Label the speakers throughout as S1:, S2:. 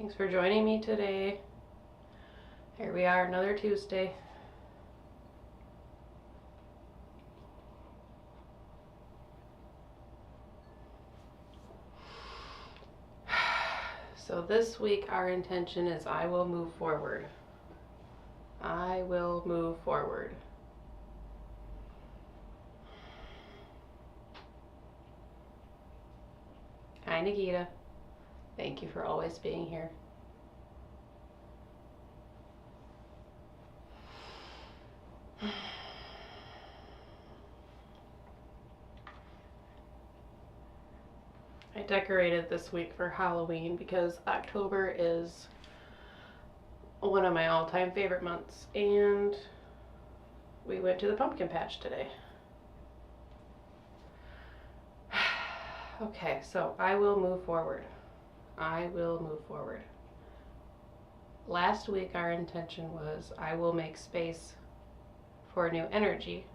S1: Thanks for joining me today. Here we are, another Tuesday. So this week our intention is I will move forward. I will move forward. Hi Nikita. Thank you for always being here. I decorated this week for Halloween because October is one of my all-time favorite months, and we went to the pumpkin patch today. Okay, so I will move forward. I will move forward. Last week our intention was I will make space for new energy,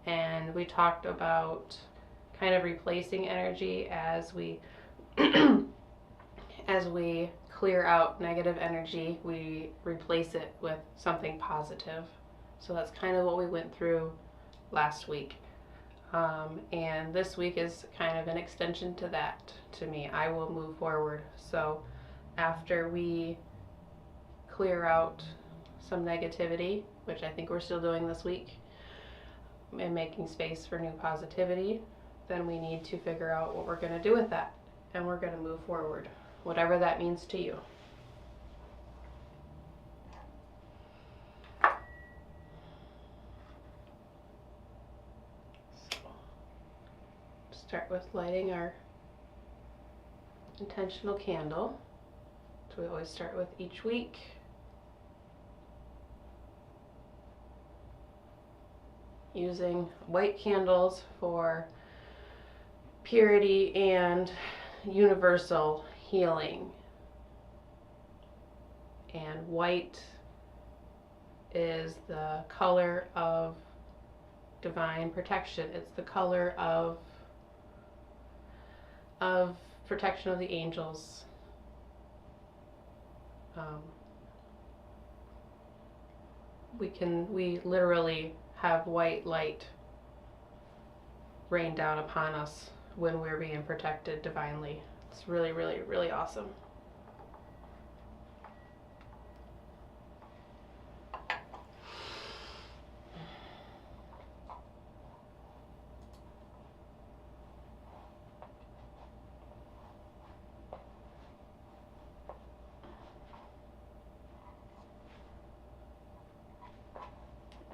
S1: and we talked about kind of replacing energy as we as we clear out negative energy, we replace it with something positive. So that's kind of what we went through last week. And this week is kind of an extension to that to me. I will move forward. So after we clear out some negativity, which I think we're still doing this week, and making space for new positivity, then we need to figure out what we're going to do with that. And we're going to move forward, whatever that means to you. So, start with lighting our intentional candle. So we always start with each week. Using white candles for purity and universal healing. And white is the color of divine protection. It's the color of protection of the angels. We literally have white light rain down upon us when we're being protected divinely. It's really, really, really awesome.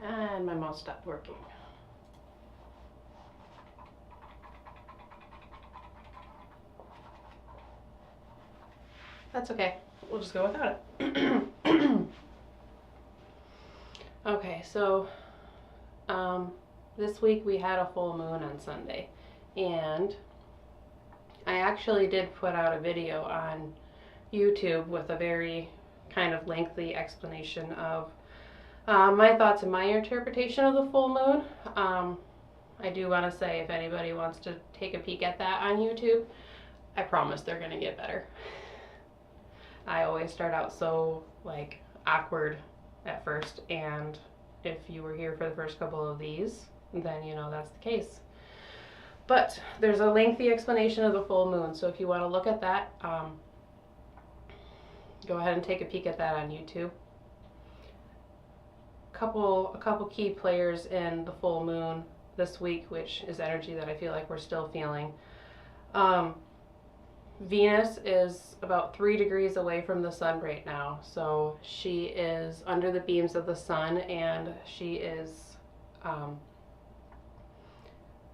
S1: And my mouse stopped working. That's okay. We'll just go without it. Okay, so this week we had a full moon on Sunday, and I actually did put out a video on YouTube with a very kind of lengthy explanation of my thoughts and my interpretation of the full moon. I do want to say, if anybody wants to take a peek at that on YouTube, I promise they're going to get better. I always start out so awkward at first, and if you were here for the first couple of these, then you know that's the case. But there's a lengthy explanation of the full moon, so if you want to look at that, go ahead and take a peek at that on YouTube. A couple key players in the full moon this week, which is energy that I feel like we're still feeling. Venus is about 3 degrees away from the sun right now, so she is under the beams of the sun, and she is,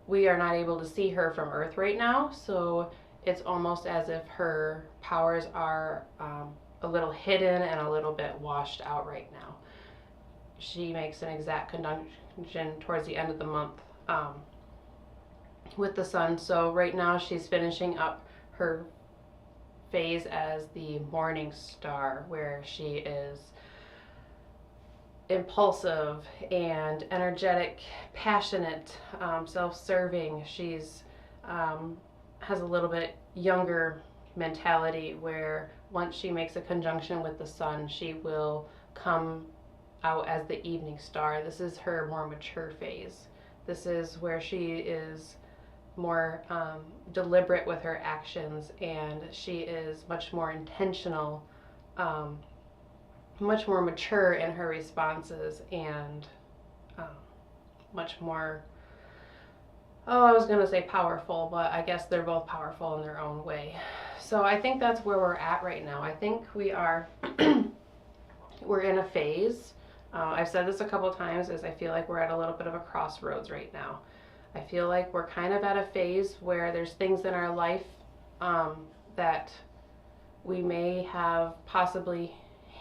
S1: we are not able to see her from Earth right now, so it's almost as if her powers are a little hidden and a little bit washed out right now. She makes an exact conjunction towards the end of the month with the sun, so right now she's finishing up her phase as the morning star, where she is impulsive and energetic, passionate, self-serving. She's has a little bit younger mentality, where once she makes a conjunction with the sun, she will come out as the evening star. This is her more mature phase. This is where she is more deliberate with her actions, and she is much more intentional, much more mature in her responses, and much more, oh, I was going to say powerful, but I guess they're both powerful in their own way. So I think that's where we're at right now. I think we are, we're in a phase. I've said this a couple times, is I feel like we're at a little bit of a crossroads right now. I feel like we're kind of at a phase where there's things in our life that we may have possibly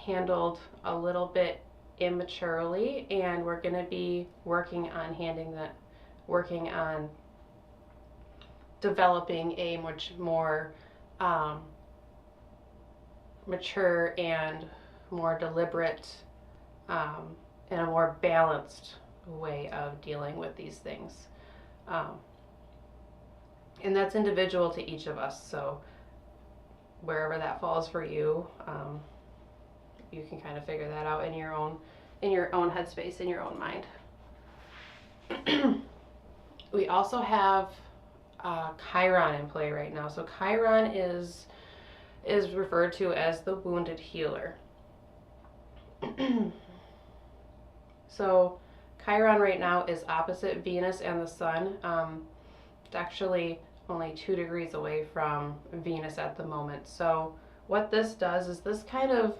S1: handled a little bit immaturely, and we're going to be working on developing a much more mature and more deliberate and a more balanced way of dealing with these things. And that's individual to each of us, so wherever that falls for you, you can kind of figure that out in your own headspace, in your own mind. We also have Chiron in play right now. So Chiron is referred to as the wounded healer. So Chiron right now is opposite Venus and the Sun. It's actually only 2 degrees away from Venus at the moment. So what this does is this kind of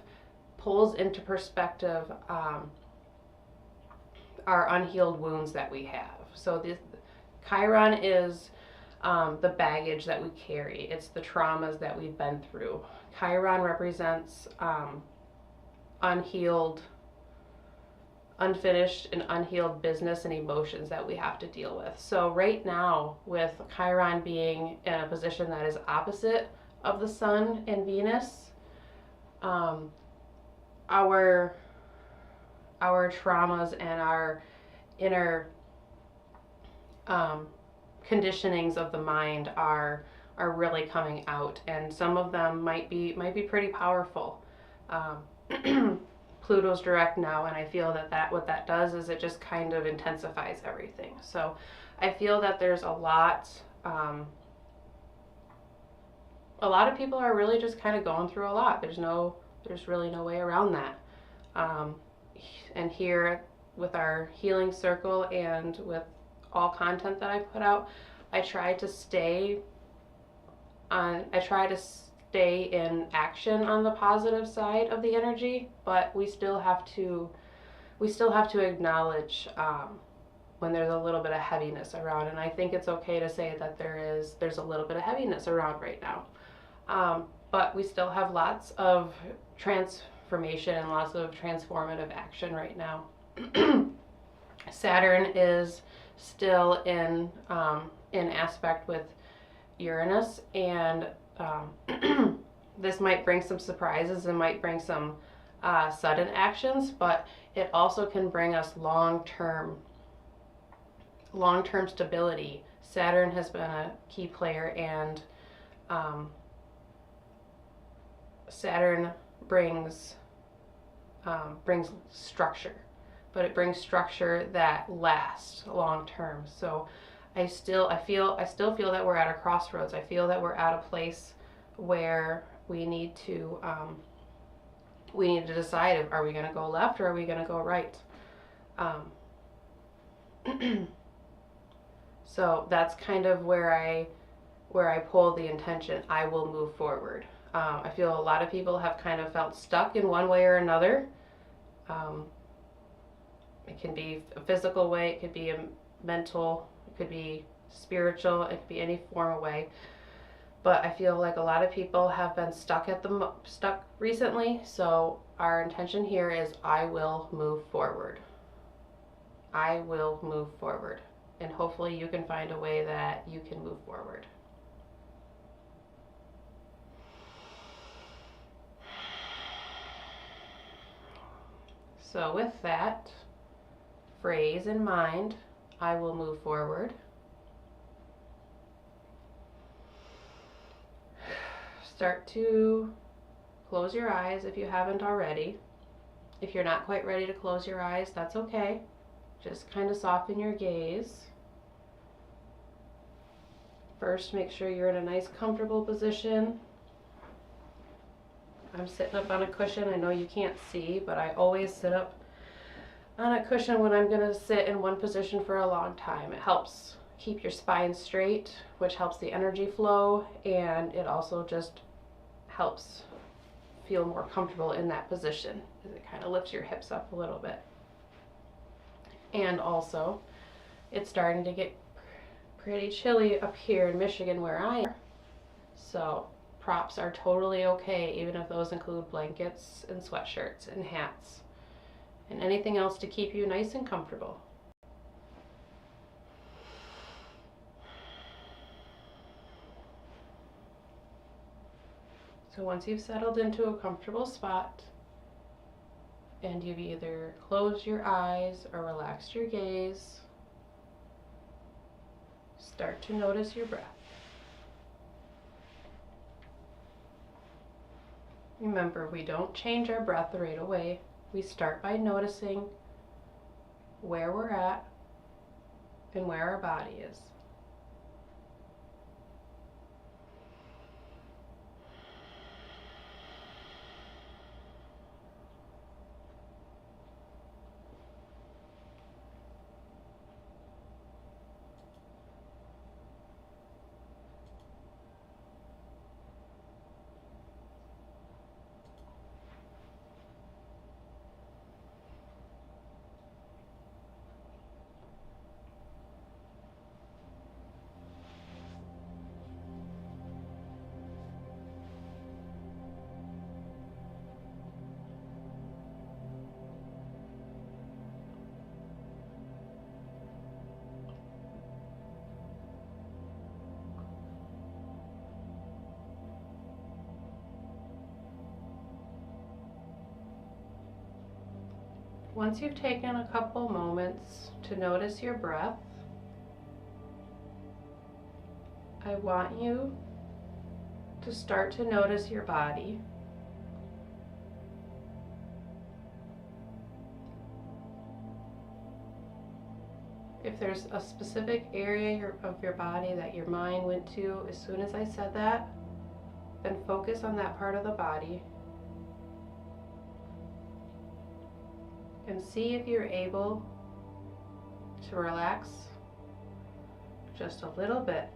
S1: pulls into perspective our unhealed wounds that we have. So this Chiron is the baggage that we carry. It's the traumas that we've been through. Chiron represents unfinished and unhealed business and emotions that we have to deal with. So right now, with Chiron being in a position that is opposite of the Sun and Venus, our traumas and our inner conditionings of the mind are really coming out, and some of them might be pretty powerful. Pluto's direct now, and I feel that what that does is it just kind of intensifies everything. So I feel that there's a lot of people are really just kind of going through a lot. There's really no way around that. And here with our healing circle and with all content that I put out, I try to stay in action on the positive side of the energy, but we still have to acknowledge when there's a little bit of heaviness around, and I think it's okay to say that there's a little bit of heaviness around right now. But we still have lots of transformation and lots of transformative action right now. Saturn is still in aspect with Uranus, and this might bring some surprises and might bring some sudden actions, but it also can bring us long-term stability. Saturn has been a key player, and Saturn brings structure, but it brings structure that lasts long term. So I still feel that we're at a crossroads. I feel that we're at a place where we need to decide, are we going to go left or are we going to go right? So that's kind of where I pull the intention. I will move forward. I feel a lot of people have kind of felt stuck in one way or another. It can be a physical way, it could be a mental, it could be spiritual, it could be any form of way. But I feel like a lot of people have been stuck recently. So our intention here is I will move forward. I will move forward. And hopefully you can find a way that you can move forward. So with that phrase in mind, I will move forward. Start to close your eyes if you haven't already. If you're not quite ready to close your eyes, that's okay. Just kind of soften your gaze. First, make sure you're in a nice comfortable position. I'm sitting up on a cushion. I know you can't see, but I always sit up on a cushion when I'm going to sit in one position for a long time. It helps keep your spine straight, which helps the energy flow, and it also just helps feel more comfortable in that position because it kind of lifts your hips up a little bit. And also, it's starting to get pretty chilly up here in Michigan where I am, so props are totally okay, even if those include blankets and sweatshirts and hats and anything else to keep you nice and comfortable. So once you've settled into a comfortable spot and you've either closed your eyes or relaxed your gaze, start to notice your breath. Remember, we don't change our breath right away. We start by noticing where we're at and where our body is. Once you've taken a couple moments to notice your breath, I want you to start to notice your body. If there's a specific area of your body that your mind went to as soon as I said that, then focus on that part of the body and see if you're able to relax just a little bit.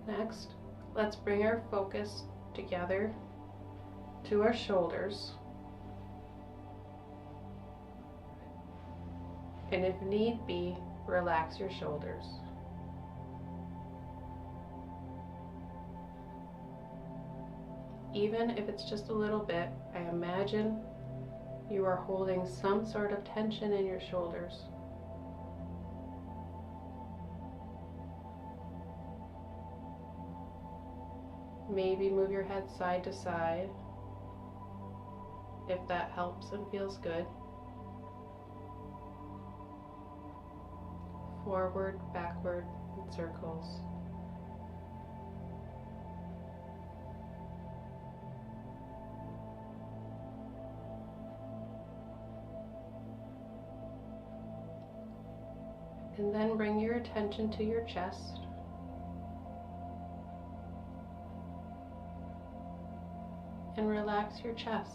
S1: Next, let's bring our focus together to our shoulders. And if need be, relax your shoulders. Even if it's just a little bit, I imagine you are holding some sort of tension in your shoulders. Maybe move your head side to side if that helps and feels good. Forward, backward, in circles. And then bring your attention to your chest. And relax your chest.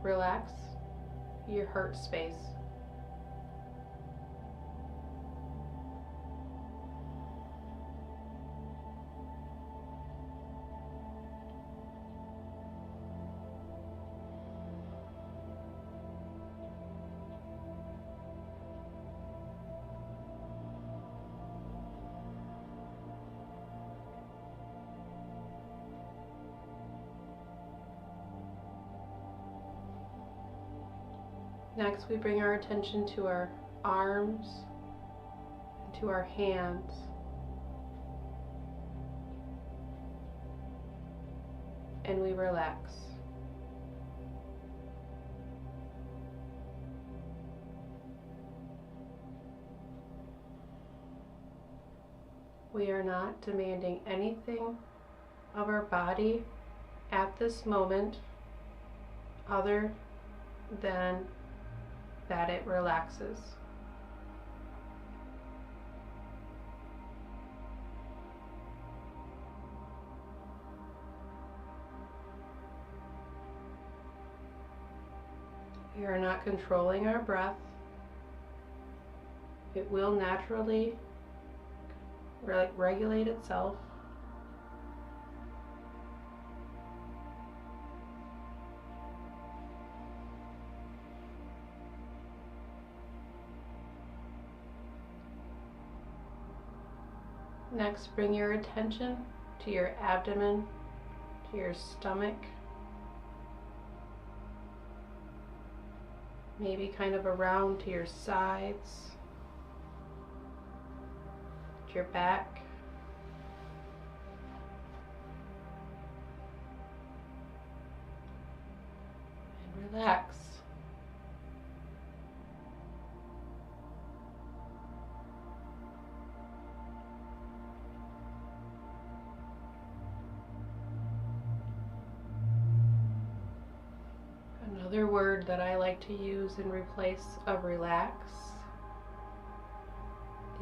S1: Relax your heart space. Next, we bring our attention to our arms, to our hands. And we relax. We are not demanding anything of our body at this moment other than that it relaxes. We are not controlling our breath. It will naturally regulate itself. Next, bring your attention to your abdomen, to your stomach, maybe kind of around to your sides, to your back. And relax. Another word that I like to use in replace of relax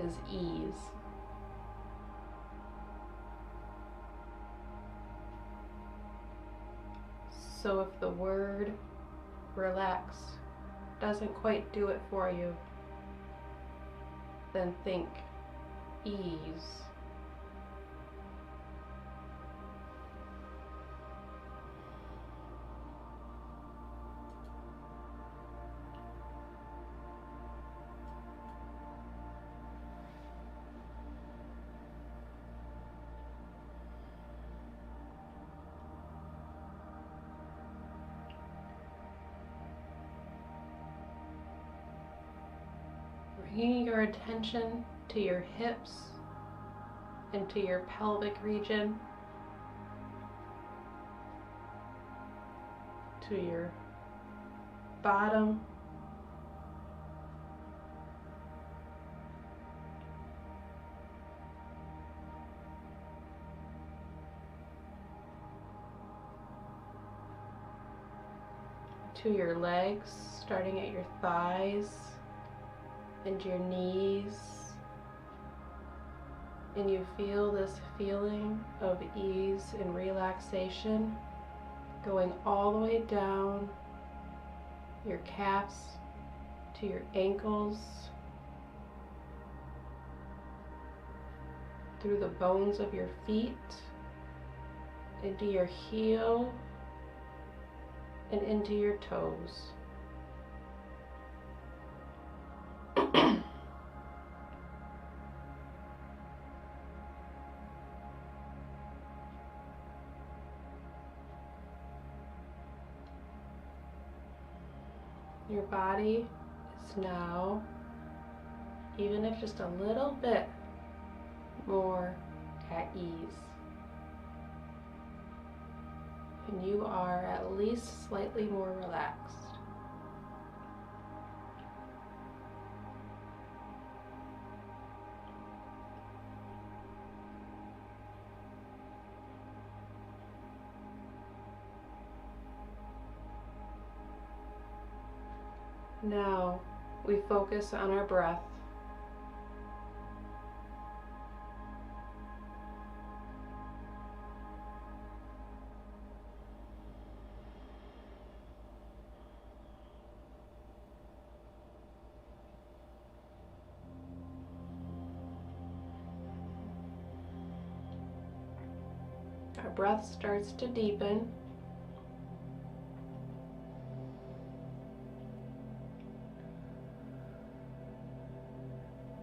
S1: is ease. So if the word relax doesn't quite do it for you, then think ease. Bringing your attention to your hips and to your pelvic region, to your bottom, to your legs, starting at your thighs and your knees, and you feel this feeling of ease and relaxation going all the way down your calves to your ankles, through the bones of your feet, into your heel, and into your toes. Your body is now, even if just a little bit, more at ease. And you are at least slightly more relaxed. Now we focus on our breath. Our breath starts to deepen.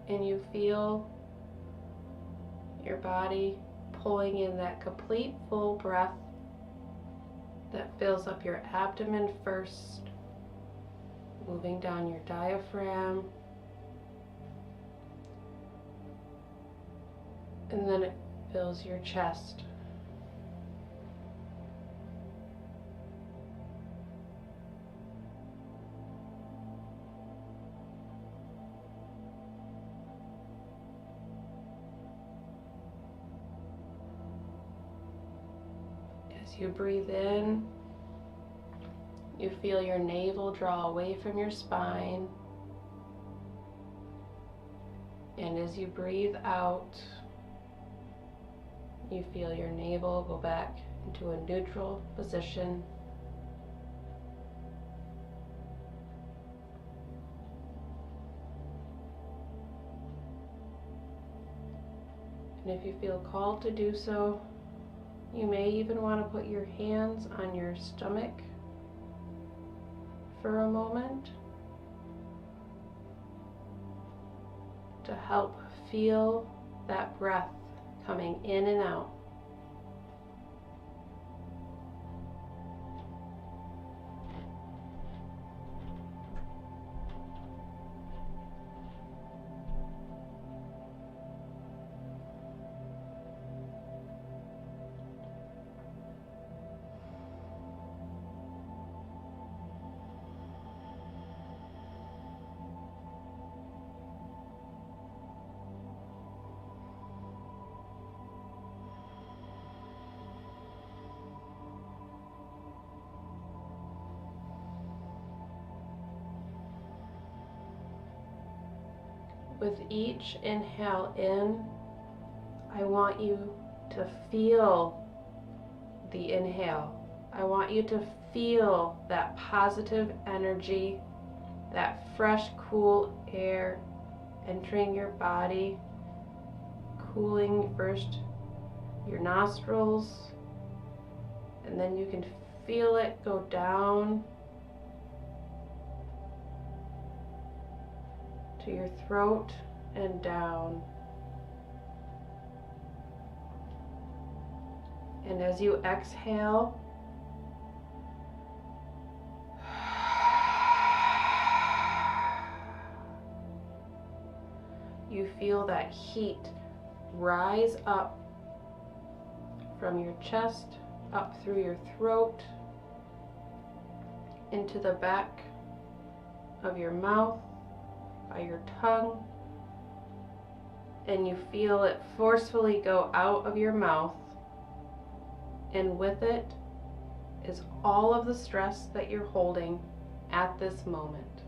S1: And you feel your body pulling in that complete full breath that fills up your abdomen first, moving down your diaphragm, and then it fills your chest. As you breathe in, you feel your navel draw away from your spine. And as you breathe out, you feel your navel go back into a neutral position. And if you feel called to do so, you may even want to put your hands on your stomach for a moment to help feel that breath coming in and out. With each inhale in, I want you to feel the inhale. I want you to feel that positive energy, that fresh, cool air entering your body, cooling first your nostrils, and then you can feel it go down to your throat and down. And as you exhale, you feel that heat rise up from your chest, up through your throat, into the back of your mouth, by your tongue, and you feel it forcefully go out of your mouth, and with it is all of the stress that you're holding at this moment.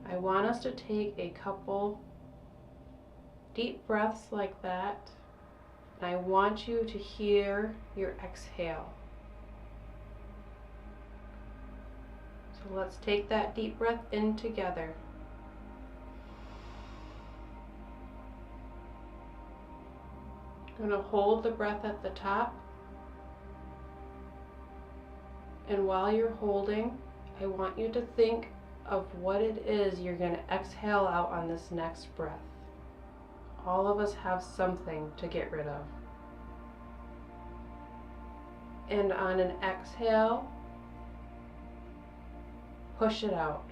S1: I want us to take a couple deep breaths like that, and I want you to hear your exhale. So let's take that deep breath in together. I'm going to hold the breath at the top. And while you're holding, I want you to think of what it is you're going to exhale out on this next breath. All of us have something to get rid of. And on an exhale, push it out.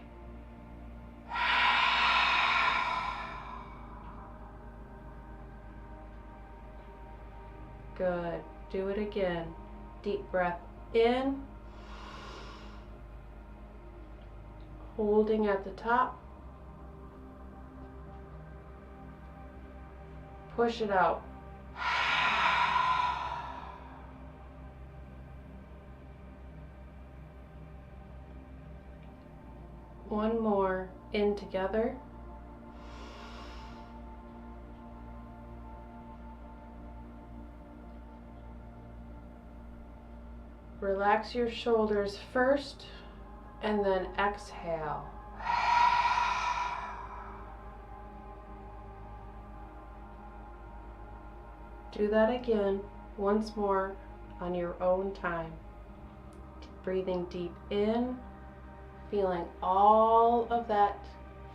S1: Good. Do it again. Deep breath in. Holding at the top. Push it out. One more in together. Relax your shoulders first and then exhale. Do that again once more on your own time. Breathing deep in, feeling all of that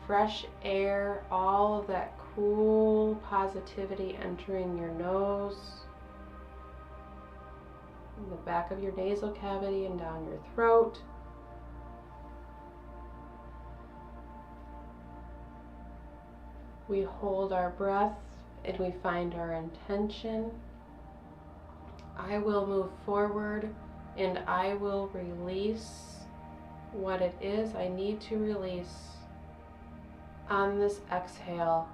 S1: fresh air, all of that cool positivity entering your nose. in the back of your nasal cavity and down your throat. We hold our breath and we find our intention. I will move forward and I will release what it is I need to release on this exhale.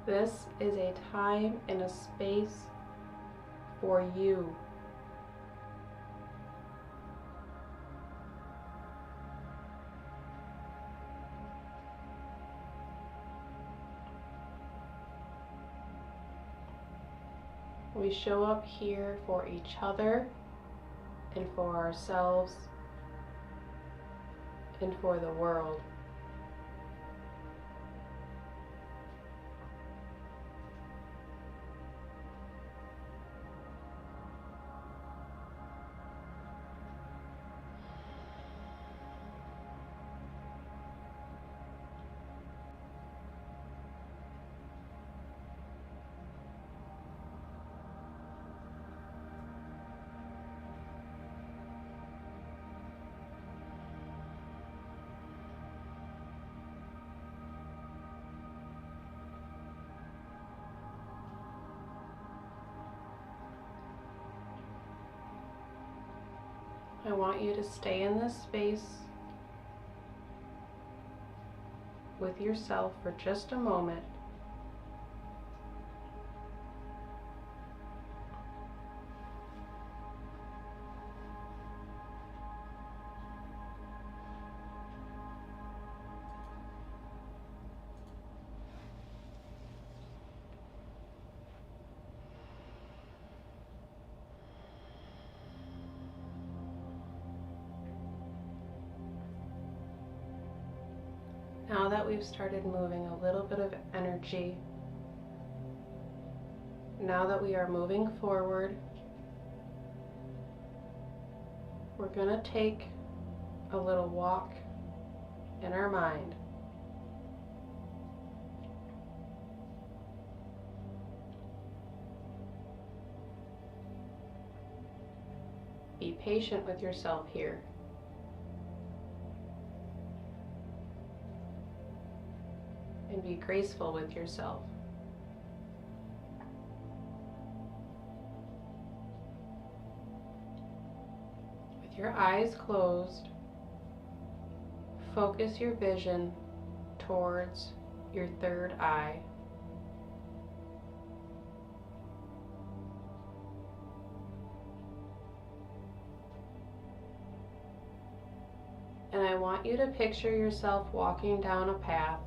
S1: This is a time and a space for you. We show up here for each other and for ourselves and for the world. I want you to stay in this space with yourself for just a moment. Now that we've started moving a little bit of energy, now that we are moving forward, we're going to take a little walk in our mind. Be patient with yourself here. And be graceful with yourself. With your eyes closed, focus your vision towards your third eye. And I want you to picture yourself walking down a path.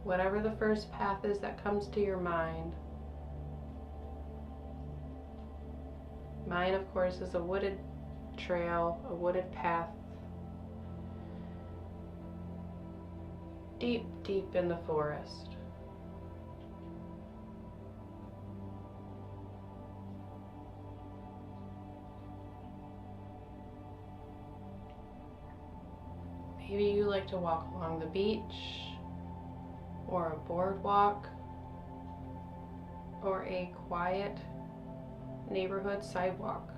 S1: Whatever the first path is that comes to your mind. Mine, of course, is a wooded trail, a wooded path. Deep, deep in the forest. Maybe you like to walk along the beach, or a boardwalk, or a quiet neighborhood sidewalk.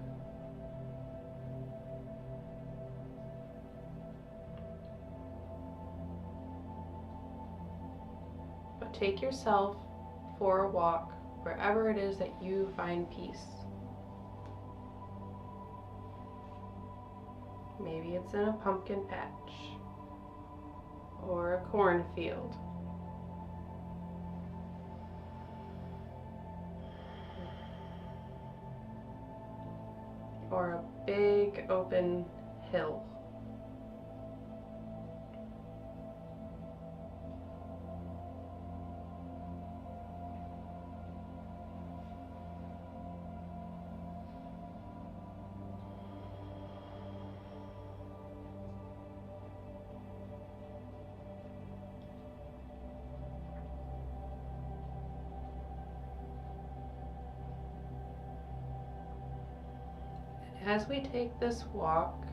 S1: But take yourself for a walk wherever it is that you find peace. Maybe it's in a pumpkin patch or a cornfield. Or a big open hill. as we take this walk,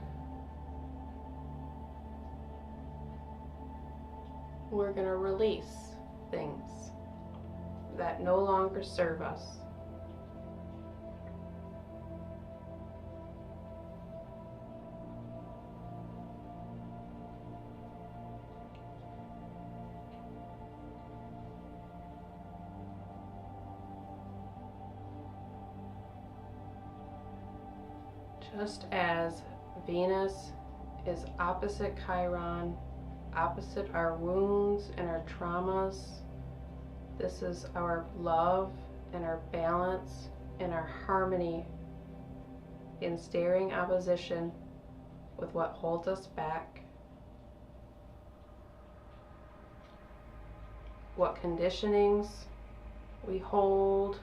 S1: we're going to release things that no longer serve us. Just as Venus is opposite Chiron, opposite our wounds and our traumas, this is our love and our balance and our harmony in staring opposition with what holds us back, what conditionings we hold,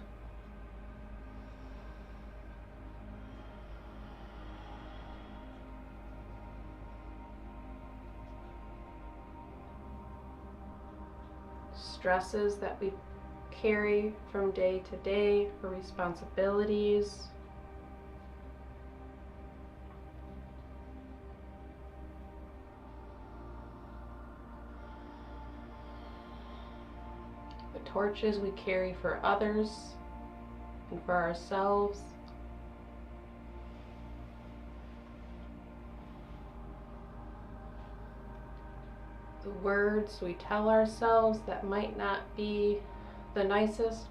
S1: stresses that we carry from day to day, or responsibilities. The torches we carry for others and for ourselves. The words we tell ourselves that might not be the nicest.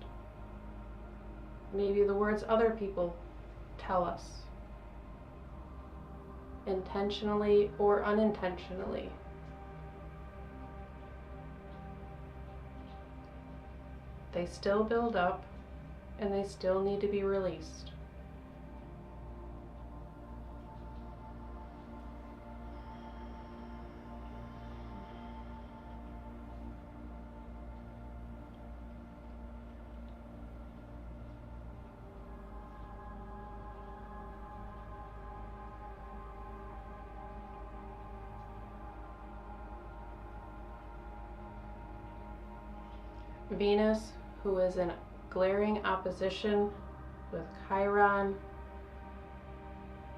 S1: Maybe the words other people tell us, intentionally or unintentionally. They still build up and they still need to be released. Venus, who is in glaring opposition with Chiron,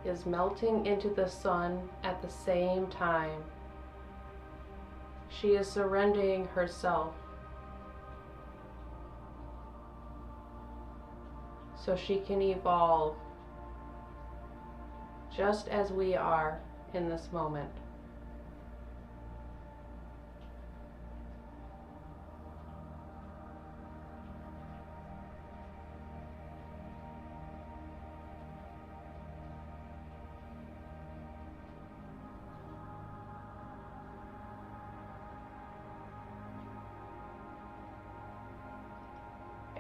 S1: is melting into the sun at the same time. She is surrendering herself so she can evolve just as we are in this moment.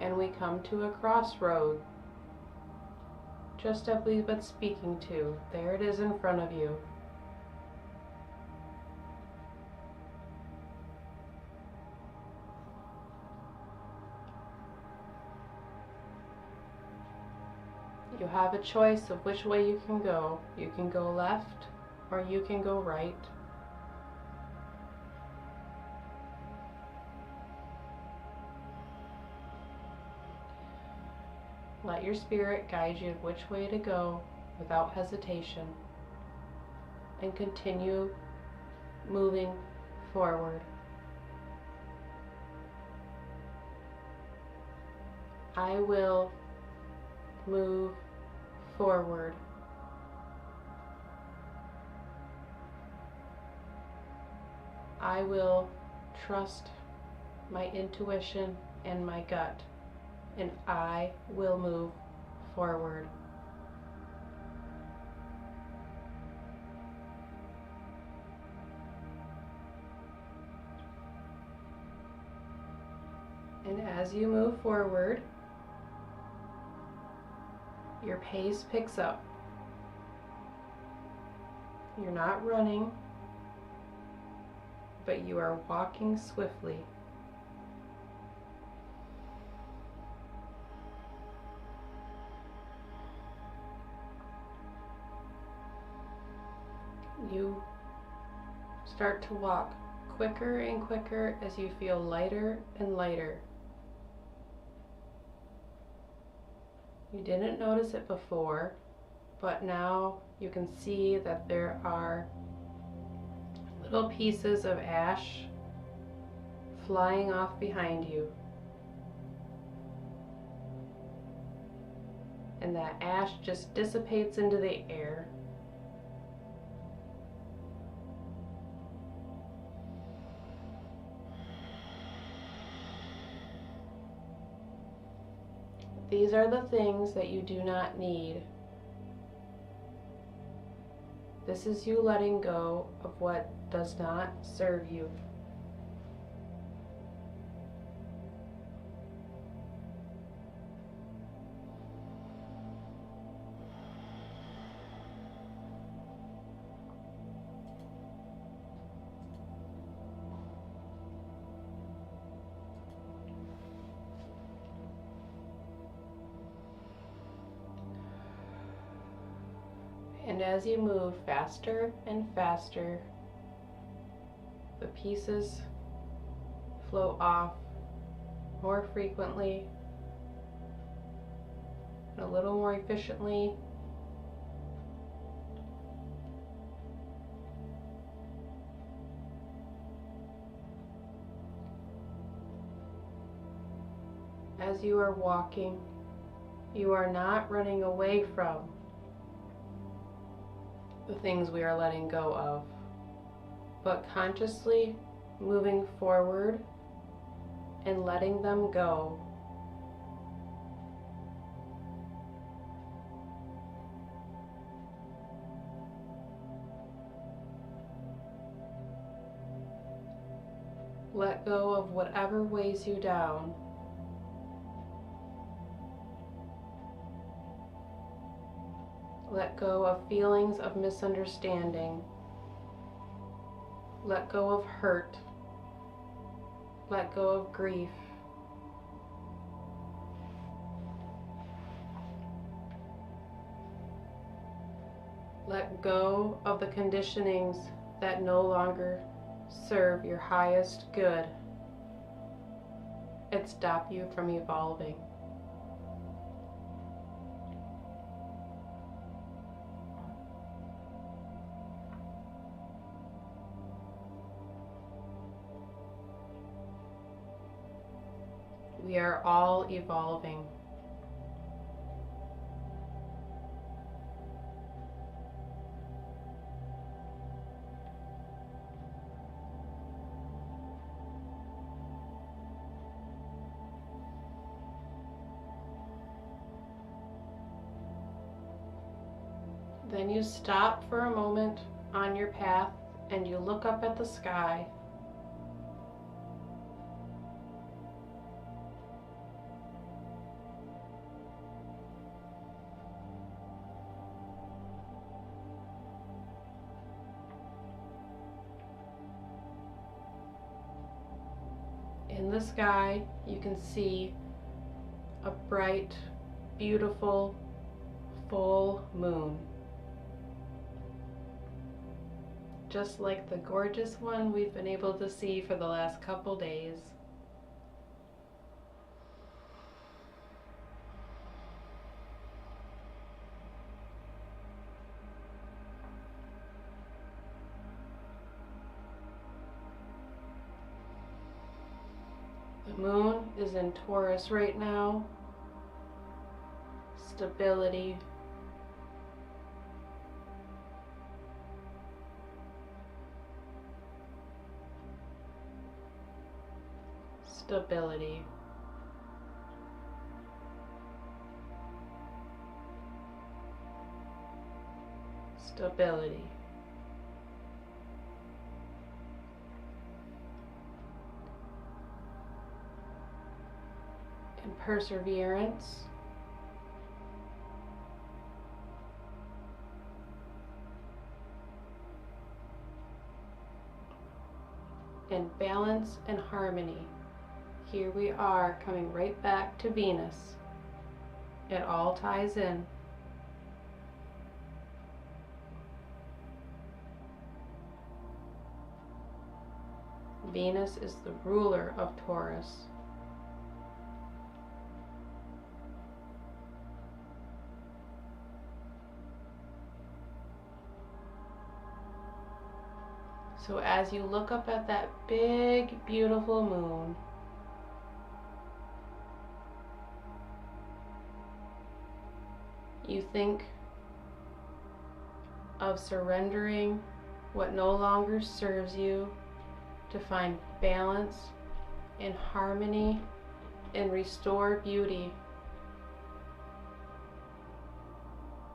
S1: And we come to a crossroad, just as we've been speaking to. There it is in front of you. You have a choice of which way you can go. You can go left or you can go right. Let your spirit guide you which way to go without hesitation, and continue moving forward. I will move forward. I will trust my intuition and my gut, and I will move forward. And as you move forward, your pace picks up. You're not running, but you are walking swiftly. You start to walk quicker and quicker as you feel lighter and lighter. You didn't notice it before, but now you can see that there are little pieces of ash flying off behind you. And that ash just dissipates into the air. These are the things that you do not need. This is you letting go of what does not serve you. And as you move faster and faster, the pieces flow off more frequently and a little more efficiently. As you are walking, you are not running away from the things we are letting go of, but consciously moving forward and letting them go. Let go of whatever weighs you down. Let go of feelings of misunderstanding. Let go of hurt. Let go of grief. Let go of the conditionings that no longer serve your highest good and stop you from evolving. We are all evolving. Then you stop for a moment on your path and you look up at the sky. In the sky, you can see a bright, beautiful, full moon. Just like the gorgeous one we've been able to see for the last couple days. The moon is in Taurus right now. Stability. Stability. Stability. And perseverance. And balance and harmony. Here we are coming right back to Venus. It all ties in. Venus is the ruler of Taurus. So as you look up at that big, beautiful moon, you think of surrendering what no longer serves you to find balance and harmony and restore beauty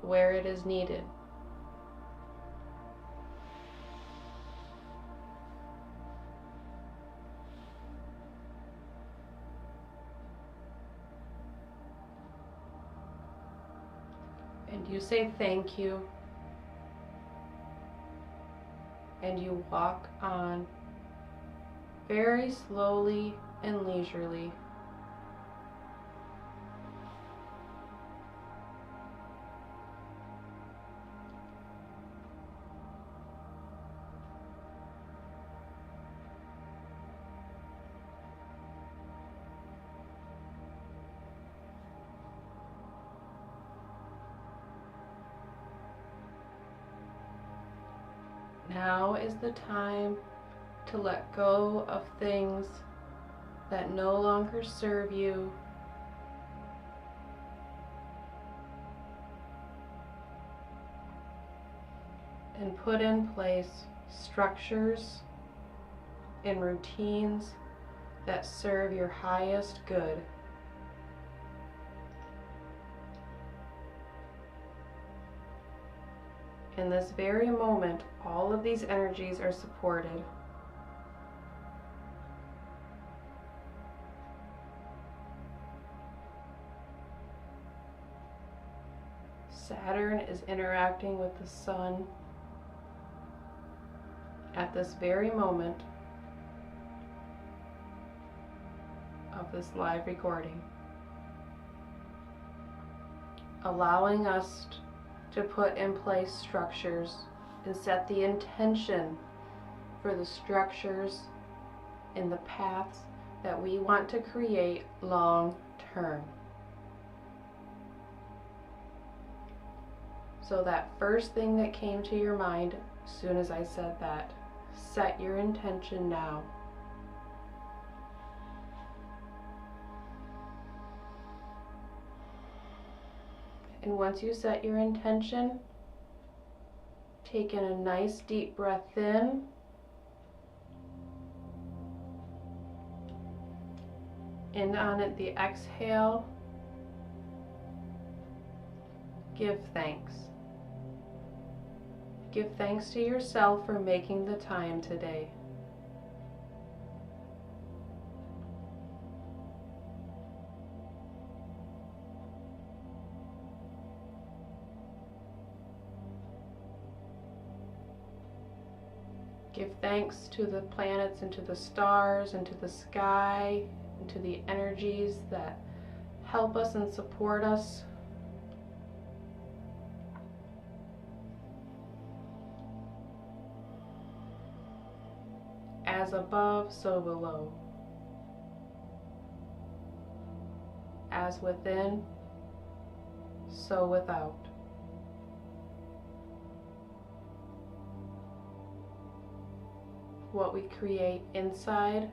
S1: where it is needed. And you say thank you, and you walk on very slowly and leisurely. Now is the time to let go of things that no longer serve you, and put in place structures and routines that serve your highest good. In this very moment, all of these energies are supported. Saturn is interacting with the Sun at this very moment of this live recording, allowing us to put in place structures and set the intention for the structures and the paths that we want to create long term. So that first thing that came to your mind as soon as I said that, set your intention now. And once you set your intention, take in a nice deep breath in. And on it, the exhale, give thanks. Give thanks to yourself for making the time today. Give thanks to the planets and to the stars and to the sky and to the energies that help us and support us. As above, so below. As within, so without. What we create inside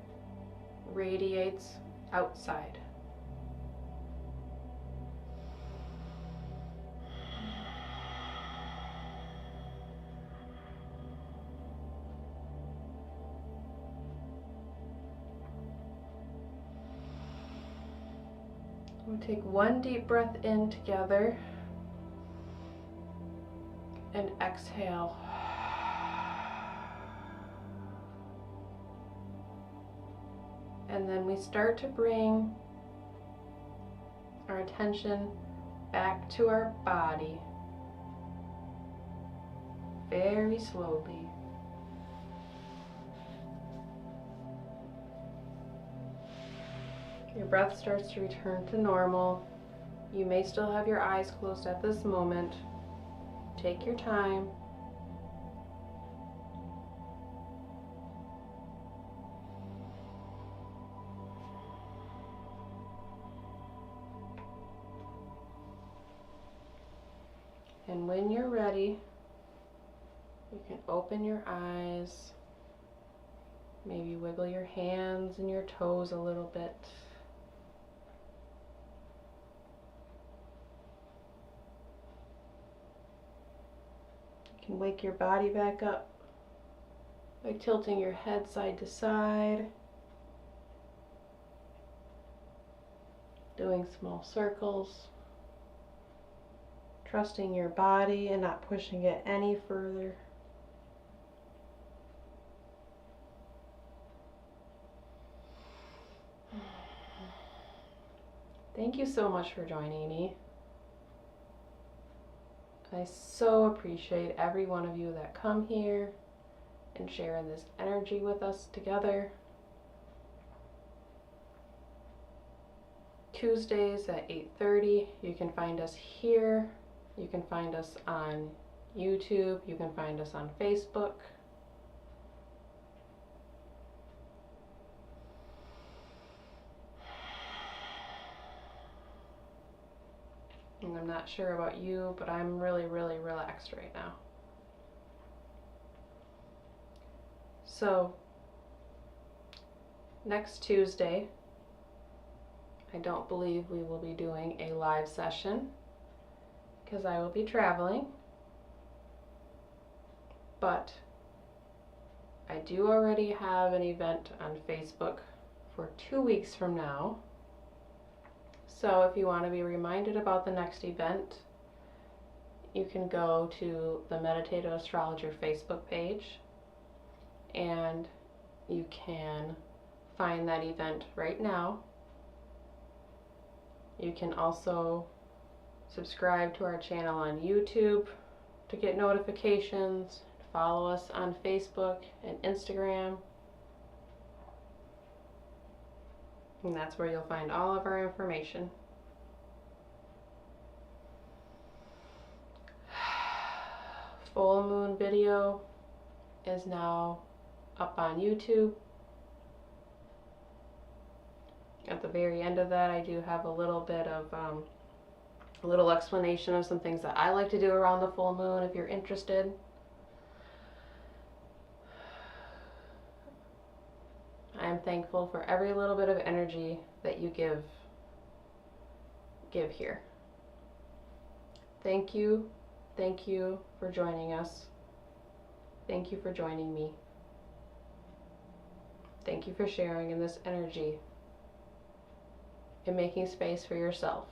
S1: radiates outside. We'll take one deep breath in together and exhale. And then we start to bring our attention back to our body very slowly. Your breath starts to return to normal. You may still have your eyes closed at this moment. Take your time. And when you're ready, you can open your eyes Maybe wiggle your hands and your toes a little bit. You can wake your body back up by tilting your head side to side, doing small circles, trusting your body and not pushing it any further. Thank you so much for joining me. I so appreciate every one of you that come here and sharing this energy with us together. Tuesdays at 8:30, you can find us here. You can find us on YouTube. You can find us on Facebook. And I'm not sure about you, but I'm really, really relaxed right now. So, next Tuesday, I don't believe we will be doing a live session because I will be traveling. But I do already have an event on Facebook for 2 weeks from now. So if you want to be reminded about the next event, you can go to the Meditative Astrologer Facebook page and you can find that event right now. You can also subscribe to our channel on YouTube to get notifications, follow us on Facebook and Instagram. And that's where you'll find all of our information. Full moon video is now up on YouTube. At the very end of that, I do have a little bit of a little explanation of some things that I like to do around the full moon if you're interested. I am thankful for every little bit of energy that you give here. Thank you for joining us. Thank you for joining me. Thank you for sharing in this energy and making space for yourself.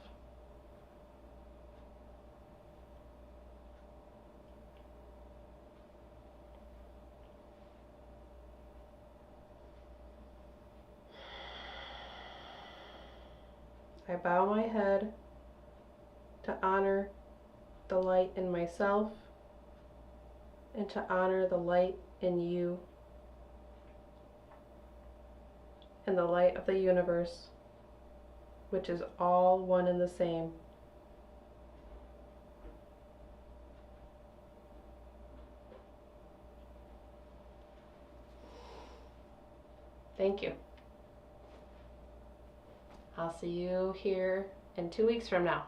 S1: I bow my head to honor the light in myself and to honor the light in you and the light of the universe, which is all one and the same. Thank you. I'll see you here in 2 weeks from now.